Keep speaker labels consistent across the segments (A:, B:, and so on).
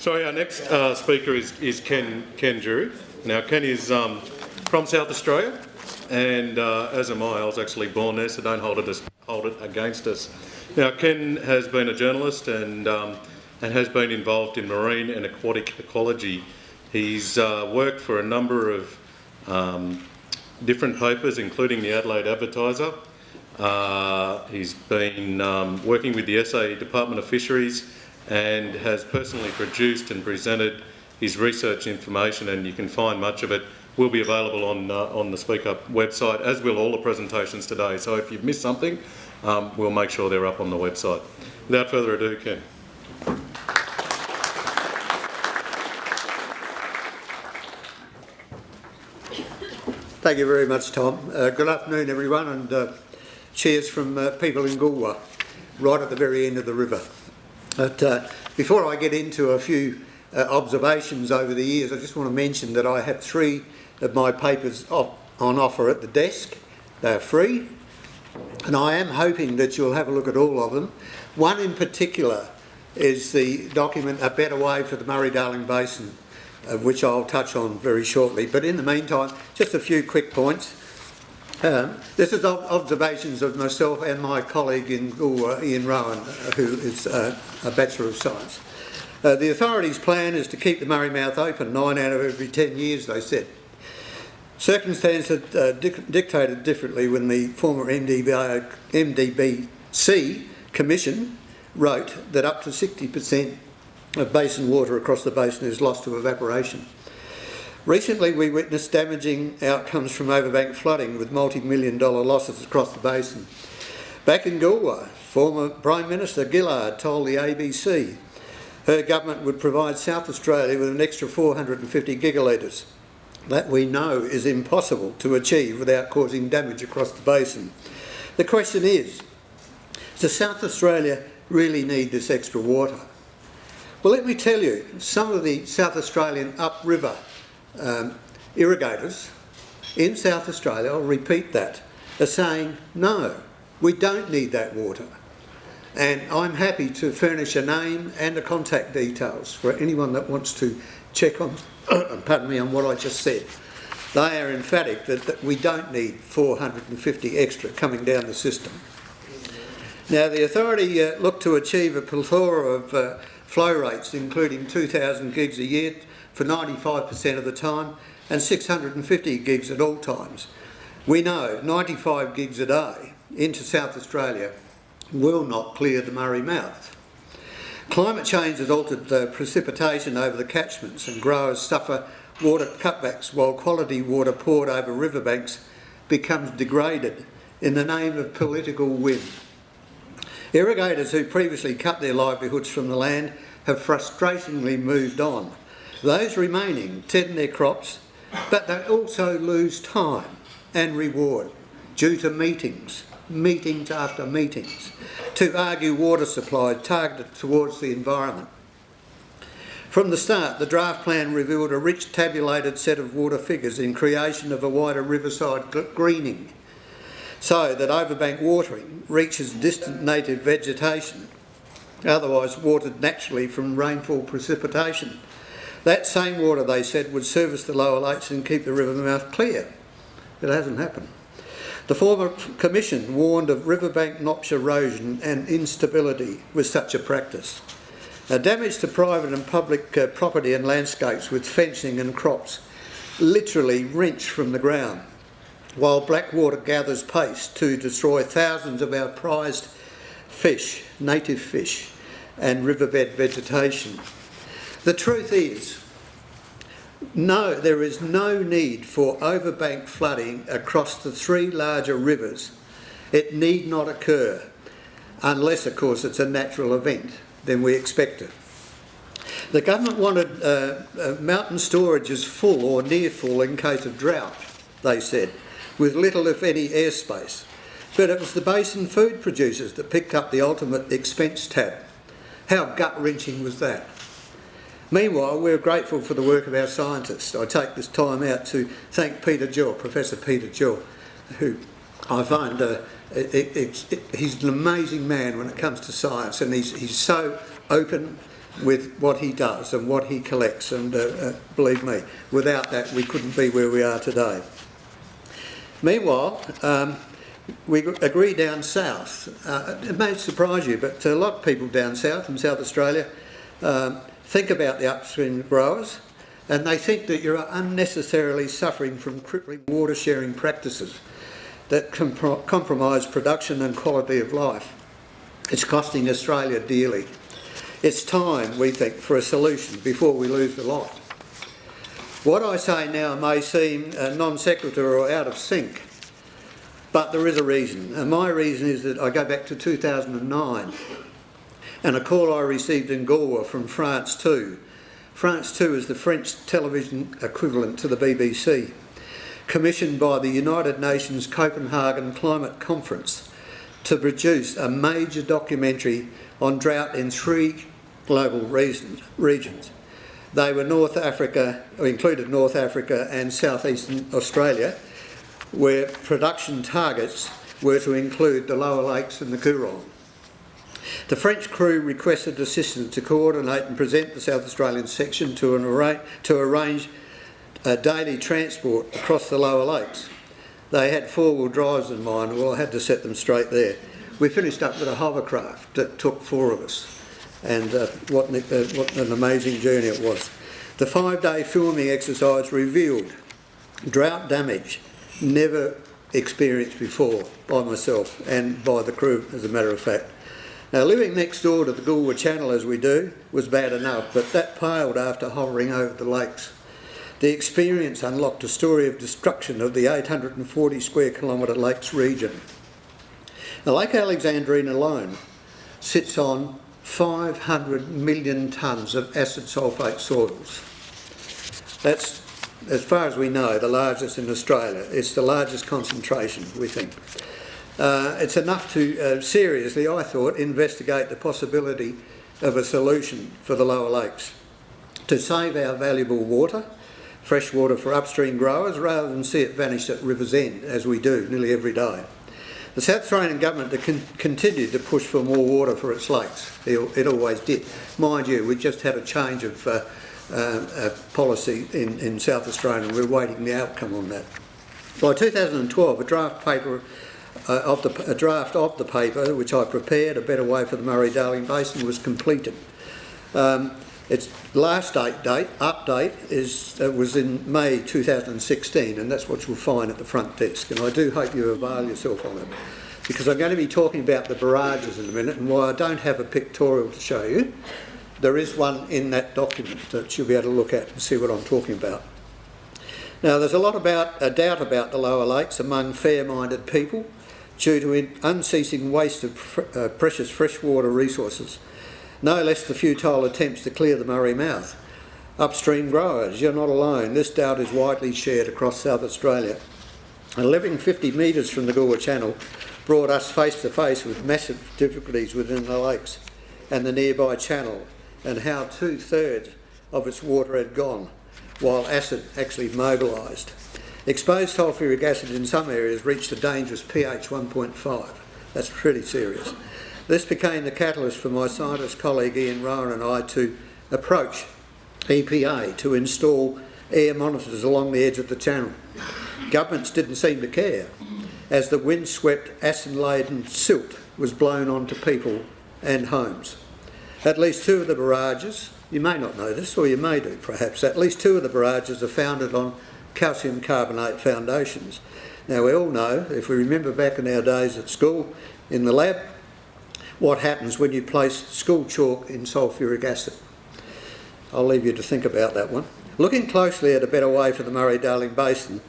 A: Sorry, our next speaker is Ken Drew. Now, Ken is from South Australia, and as am I was actually born there, so don't hold it against us. Now, Ken has been a journalist and has been involved in marine and aquatic ecology. He's worked for a number of different papers, including the Adelaide Advertiser. He's been working with the SA Department of Fisheries and has personally produced and presented his research information, and you can find much of it will be available on the Speak Up website, as will all the presentations today. So if you've missed something, we'll make sure they're up on the website. Without further ado, Ken.
B: Thank you very much, Tom. Good afternoon, everyone, and cheers from people in Goolwa, right at the very end of the river. But before I get into a few observations over the years, I just want to mention that I have 3 of my papers on offer at the desk. They're free, and I am hoping that you'll have a look at all of them. One in particular is the document A Better Way for the Murray-Darling Basin, which I'll touch on very shortly. But in the meantime, just a few quick points. This is observations of myself and my colleague in Goolwa, Ian Rowan, who is a Bachelor of Science. The authorities' plan is to keep the Murray Mouth open 9 out of every 10 years, they said. Circumstances dictated differently when the former MDBC Commission wrote that up to 60% of basin water across the basin is lost to evaporation. Recently, we witnessed damaging outcomes from overbank flooding with multi-million-dollar losses across the basin. Back in Goolwa, former Prime Minister Gillard told the ABC her government would provide South Australia with an extra 450 gigalitres. That we know is impossible to achieve without causing damage across the basin. The question is, does South Australia really need this extra water? Well, let me tell you, some of the South Australian upriver irrigators in South Australia, I'll repeat that, are saying, no, we don't need that water. And I'm happy to furnish a name and the contact details for anyone that wants to check on, pardon me, on what I just said. They are emphatic that we don't need 450 extra coming down the system. Now, the authority looked to achieve a plethora of flow rates, including 2,000 gigs a year for 95% of the time and 650 gigs at all times. We know 95 gigs a day into South Australia will not clear the Murray Mouth. Climate change has altered precipitation over the catchments, and growers suffer water cutbacks while quality water poured over riverbanks becomes degraded in the name of political whim. Irrigators who previously cut their livelihoods from the land have frustratingly moved on. Those remaining tend their crops, but they also lose time and reward due to meetings after meetings, to argue water supply targeted towards the environment. From the start, the draft plan revealed a rich tabulated set of water figures in creation of a wider riverside greening, so that overbank watering reaches distant native vegetation, otherwise watered naturally from rainfall precipitation. That same water, they said, would service the lower lakes and keep the river mouth clear. It hasn't happened. The former commission warned of riverbank notch erosion and instability with such a practice. Damage to private and public property and landscapes with fencing and crops literally wrench from the ground, while blackwater gathers pace to destroy thousands of our prized fish, native fish, and riverbed vegetation. The truth is, no, there is no need for overbank flooding across the 3 larger rivers. It need not occur, unless, of course, it's a natural event. Then we expect it. The government wanted mountain storages full or near full in case of drought, they said, with little if any airspace. But it was the basin food producers that picked up the ultimate expense tab. How gut-wrenching was that? Meanwhile, we're grateful for the work of our scientists. I take this time out to thank Peter Gill, Professor Peter Gill, who I find he's an amazing man when it comes to science, and he's so open with what he does and what he collects, and believe me, without that we couldn't be where we are today. Meanwhile, we agree down south. It may surprise you, but a lot of people down south in South Australia think about the upstream growers, and they think that you're unnecessarily suffering from crippling water sharing practices that compromise production and quality of life. It's costing Australia dearly. It's time, we think, for a solution before we lose the lot. What I say now may seem non sequitur or out of sync, but there is a reason. And my reason is that I go back to 2009 and a call I received in Galway from France 2. France 2 is the French television equivalent to the BBC, commissioned by the United Nations Copenhagen Climate Conference to produce a major documentary on drought in 3 global regions. They were North Africa, or included North Africa and southeastern Australia, where production targets were to include the lower lakes and the Coorong. The French crew requested assistance to coordinate and present the South Australian section to arrange daily transport across the lower lakes. They had 4-wheel drives in mind. Well, I had to set them straight there. We finished up with a hovercraft that took 4 of us, and what an amazing journey it was. The 5-day filming exercise revealed drought damage never experienced before by myself and by the crew, as a matter of fact. Now, living next door to the Goolwa Channel as we do was bad enough, but that paled after hovering over the lakes. The experience unlocked a story of destruction of the 840 square kilometre lakes region. Now, Lake Alexandrine alone sits on 500 million tonnes of acid sulphate soils. That's, as far as we know, the largest in Australia. It's the largest concentration, we think. It's enough to seriously, I thought, investigate the possibility of a solution for the lower lakes to save our valuable water, fresh water for upstream growers, rather than see it vanish at River's End, as we do nearly every day. The South Australian Government continued to push for more water for its lakes. It always did. Mind you, we just had a change of policy in South Australia, and we're waiting the outcome on that. By 2012, a draft of the paper, which I prepared, A Better Way for the Murray-Darling Basin, was completed. Its last update was in May 2016, and that's what you'll find at the front desk. And I do hope you avail yourself on it, because I'm going to be talking about the barrages in a minute, and while I don't have a pictorial to show you, there is one in that document that you'll be able to look at and see what I'm talking about. Now, there's a lot about doubt about the lower lakes among fair-minded people due to unceasing waste of precious freshwater resources, no less the futile attempts to clear the Murray mouth. Upstream growers, you're not alone. This doubt is widely shared across South Australia. And living 50 metres from the Goolwa Channel brought us face to face with massive difficulties within the lakes and the nearby channel, and how 2/3 of its water had gone, while acid actually mobilised. Exposed sulphuric acid in some areas reached a dangerous pH 1.5. That's pretty serious. This became the catalyst for my scientist colleague Ian Rowan and I to approach EPA to install air monitors along the edge of the channel. Governments didn't seem to care, as the windswept, acid-laden silt was blown onto people and homes. At least 2 of the barrages, you may not know this, or you may do perhaps, at least 2 of the barrages are founded on calcium carbonate foundations. Now, we all know, if we remember back in our days at school, in the lab, what happens when you place school chalk in sulphuric acid. I'll leave you to think about that one. Looking closely at A Better Way for the Murray-Darling Basin,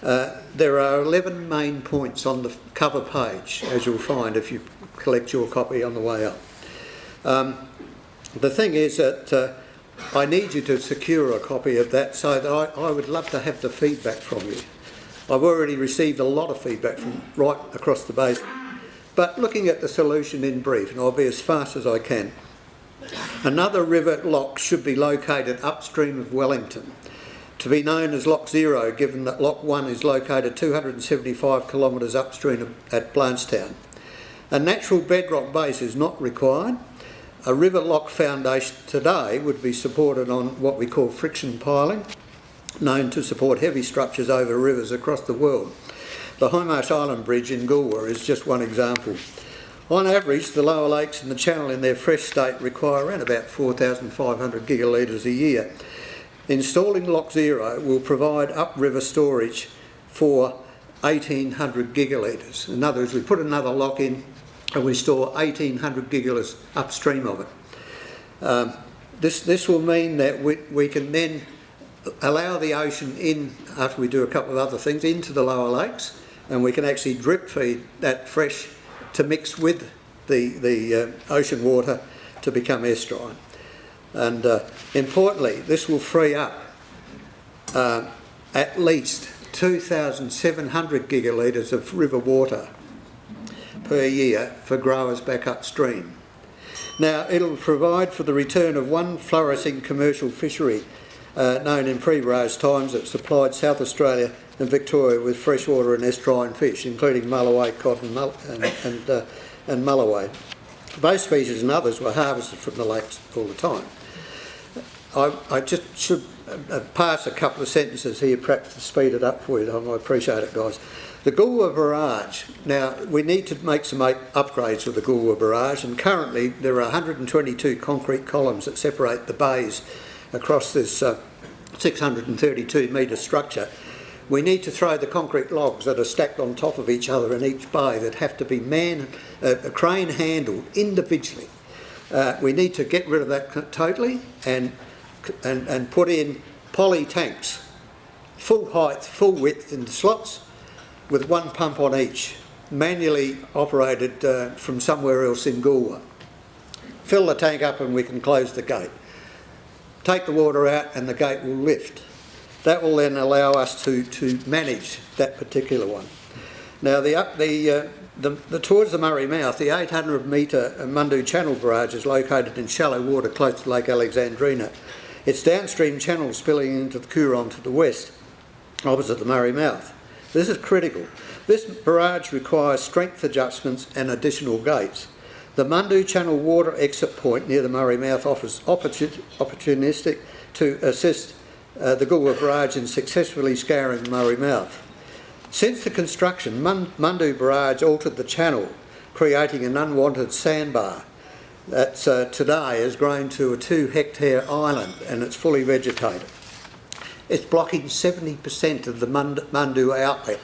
B: there are 11 main points on the cover page, as you'll find if you collect your copy on the way up. The thing is that I need you to secure a copy of that, so that I would love to have the feedback from you. I've already received a lot of feedback from right across the basin. But looking at the solution in brief, and I'll be as fast as I can, another river lock should be located upstream of Wellington, to be known as Lock Zero, given that Lock 1 is located 275 kilometres upstream at Blanchetown. A natural bedrock base is not required, A river lock foundation today would be supported on what we call friction piling, known to support heavy structures over rivers across the world. The Hindmarsh Island Bridge in Goolwa is just one example. On average, the lower lakes in the channel in their fresh state require around about 4,500 gigalitres a year. Installing Lock Zero will provide upriver storage for 1,800 gigalitres. In other words, we put another lock in and we store 1,800 gigalitres upstream of it. This will mean that we can then allow the ocean in, after we do a couple of other things, into the lower lakes, and we can actually drip feed that fresh to mix with the ocean water to become estuarine. And importantly, this will free up at least 2,700 gigalitres of river water per year for growers back upstream. Now, it'll provide for the return of one flourishing commercial fishery known in pre-barrage times that supplied South Australia and Victoria with freshwater and estuarine fish, including mulloway, cod and mulloway. Both species and others were harvested from the lakes all the time. I just should pass a couple of sentences here, perhaps to speed it up for you. I appreciate it, guys. The Goolwa Barrage. Now, we need to make some upgrades with the Goolwa Barrage, and currently there are 122 concrete columns that separate the bays across this 632 metre structure. We need to throw the concrete logs that are stacked on top of each other in each bay that have to be crane handled individually. We need to get rid of that totally and put in poly tanks, full height, full width in the slots, with one pump on each, manually operated from somewhere else in Goolwa. Fill the tank up and we can close the gate. Take the water out and the gate will lift. That will then allow us to manage that particular one. Now, towards the Murray Mouth, the 800 metre Mundu Channel Barrage is located in shallow water close to Lake Alexandrina. Its downstream channel spilling into the Coorong to the west, opposite the Murray Mouth. This is critical. This barrage requires strength adjustments and additional gates. The Mundu Channel water exit point near the Murray Mouth offers opportunistic to assist the Goolwa Barrage in successfully scouring the Murray Mouth. Since the construction, Mundu Barrage altered the channel, creating an unwanted sandbar that today has grown to a 2-hectare island and it's fully vegetated. It's blocking 70% of the Mundu outlet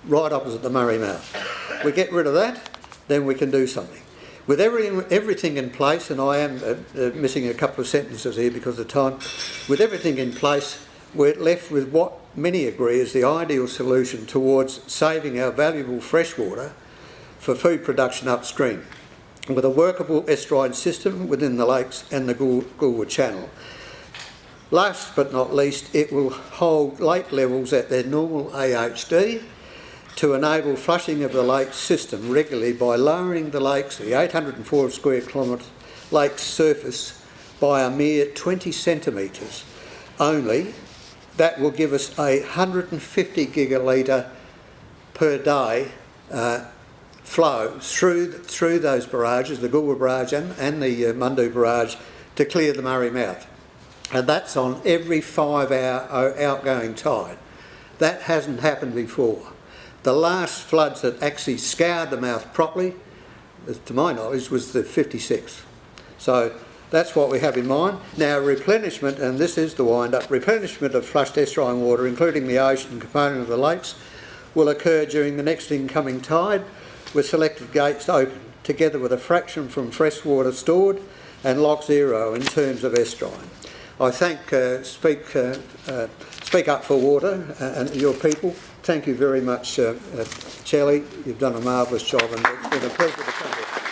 B: right opposite the Murray Mouth. We get rid of that, then we can do something. With everything in place, and I am missing a couple of sentences here because of time, with everything in place, we're left with what many agree is the ideal solution towards saving our valuable freshwater for food production upstream, with a workable estuarine system within the lakes and the Goolwa Channel. Last but not least, it will hold lake levels at their normal AHD to enable flushing of the lake system regularly by lowering the lakes, the 804 square kilometre lake surface, by a mere 20 centimetres only. That will give us a 150 gigalitre per day flow through those barrages, the Goolwa Barrage and the Mundu Barrage, to clear the Murray Mouth. And that's on every 5-hour outgoing tide. That hasn't happened before. The last floods that actually scoured the mouth properly, to my knowledge, was the 56. So that's what we have in mind. Now, replenishment, and this is the wind-up, replenishment of flushed estuarine water, including the ocean component of the lakes, will occur during the next incoming tide, with selected gates open, together with a fraction from fresh water stored and Lock Zero in terms of estuarine. I thank Speak Up for Water and your people. Thank you very much, Shelley. You've done a marvellous job and it's been a pleasure to come here.